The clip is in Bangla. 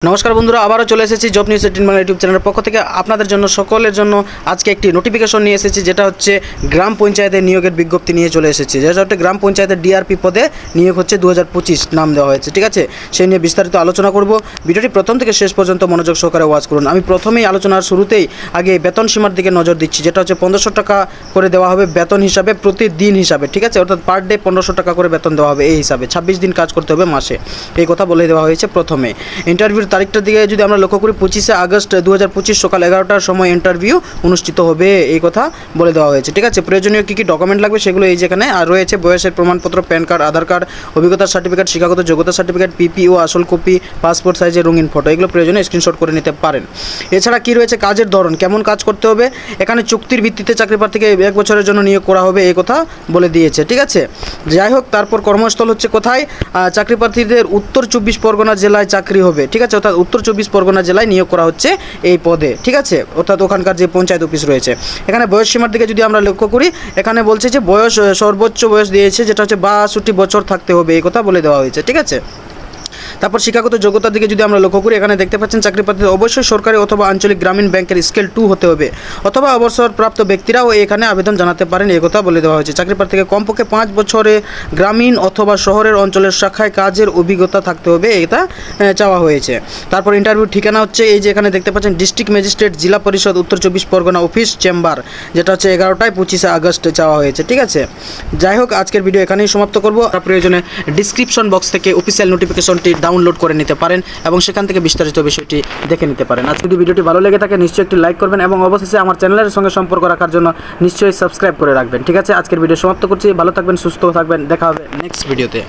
নমস্কার বন্ধুরা, আবারও চলে এসেছি জব নিউজ 18 বাংলা ইউটিউব চ্যানেলের পক্ষ থেকে আপনাদের জন্য সকলের জন্য আজকে একটি নোটিফিকেশন নিয়ে এসেছি, যেটা হচ্ছে গ্রাম পঞ্চায়েতের নিয়োগের বিজ্ঞপ্তি নিয়ে চলে এসেছি। যেটা হচ্ছে গ্রাম পঞ্চায়েতের ডিআরপি পদে নিয়োগ হচ্ছে 2025 নাম দেওয়া হয়েছে। ঠিক আছে, সেই নিয়ে বিস্তারিত আলোচনা করব। ভিডিওটি প্রথম থেকে শেষ পর্যন্ত মনোযোগ সহকারে ওয়াচ করুন। আমি প্রথমেই আলোচনার শুরুতেই আগে বেতন সীমার দিকে নজর দিচ্ছি, যেটা হচ্ছে 1500 টাকা করে দেওয়া হবে বেতন হিসাবে, প্রতিদিন হিসাবে। ঠিক আছে, অর্থাৎ পার ডে 1500 টাকা করে বেতন দেওয়া হবে এই হিসাবে। 26 দিন কাজ করতে হবে মাসে, এই কথা বলে দেওয়া হয়েছে প্রথমে। ইন্টারভিউর তারিখটার দিকে যদি আমরা লক্ষ্য করি, 25শে আগস্ট 2025 সকাল 11টার সময় ইন্টারভিউ অনুষ্ঠিত হবে, এই কথা বলে দেওয়া হয়েছে। ঠিক আছে, প্রয়োজনীয় কী কী ডকুমেন্ট লাগবে সেগুলো এই যেখানে আর রয়েছে। বয়সের প্রমাণপত্র, প্যান কার্ড, আধার কার্ড, অভিজ্ঞতার সার্টিফিকেট, শিক্ষাগত যোগ্যতা সার্টিফিকেট, পিপিও আসল কপি, পাসপোর্ট সাইজের রঙিন ফটো, এগুলো প্রয়োজনে স্ক্রিনশট করে নিতে পারেন। এছাড়া কী রয়েছে, কাজের ধরন, কেমন কাজ করতে হবে। এখানে চুক্তির ভিত্তিতে চাকরি প্রার্থীকে 1 বছরের জন্য নিয়োগ করা হবে, এই কথা বলে দিয়েছে। ঠিক আছে, যাই হোক, তারপর কর্মস্থল হচ্ছে কোথায়, চাকরি প্রার্থীদের উত্তর 24 পরগনা জেলায় চাকরি হবে। ঠিক আছে, অর্থাৎ উত্তর 24 পরগনা জেলায় নিয়োগ করা হচ্ছে এই পদে। ঠিক আছে, অর্থাৎ ওখানকার যে পঞ্চায়েত অফিস রয়েছে। এখানে বয়স সীমার দিকে যদি আমরা লক্ষ্য করি, এখানে বলছে যে বয়স, সর্বোচ্চ বয়স দিয়েছে যেটা হচ্ছে 62 বছর থাকতে হবে, এই কথা বলে দেওয়া হয়েছে। ঠিক আছে, তারপর শিক্ষাগত যোগ্যতার দিকে যদি আমরা লক্ষ্য করি, এখানে দেখতে পাচ্ছেন চাকরি প্রার্থীদের অবশ্যই সরকারি অথবা আঞ্চলিক গ্রামীণ ব্যাংকের স্কেল 2 হতে হবে, অথবা অবসরপ্রাপ্ত ব্যক্তিরাও এখানে আবেদন জানাতে পারেন, এই কথা বলে দেওয়া হয়েছে। চাকরি প্রার্থীকে কমপক্ষে 5 বছরে গ্রামীণ অথবা শহরের অঞ্চলের শাখায় কাজের অভিজ্ঞতা থাকতে হবে, এটা চাওয়া হয়েছে। তারপর ইন্টারভিউ ঠিকানা হচ্ছে এই যে এখানে দেখতে পাচ্ছেন, ডিস্ট্রিক্ট ম্যাজিস্ট্রেট, জেলা পরিষদ, উত্তর 24 পরগনা অফিস চেম্বার, যেটা হচ্ছে 11টায় 25শে আগস্ট চাওয়া হয়েছে। ঠিক আছে, যাই হোক, আজকের ভিডিও এখানেই সমাপ্ত করবো। প্রয়োজনে ডিসক্রিপশন বক্স থেকে অফিসিয়াল নোটিফিকেশনটি ডাউনলোড করে নিতে পারেন এবং সেখান থেকে বিস্তারিত বিষয়টি দেখে নিতে পারেন। আজকে যদি ভিডিওটি ভালো লেগে থাকে নিশ্চয়ই একটি লাইক করবেন এবং অবশেষে আমার চ্যানেলের সঙ্গে সম্পর্ক রাখার জন্য নিশ্চয়ই সাবস্ক্রাইব করে রাখবেন। ঠিক আছে, আজকের ভিডিও সমাপ্ত করছি। ভালো থাকবেন, সুস্থ থাকবেন, দেখা হবে নেক্সট ভিডিওতে।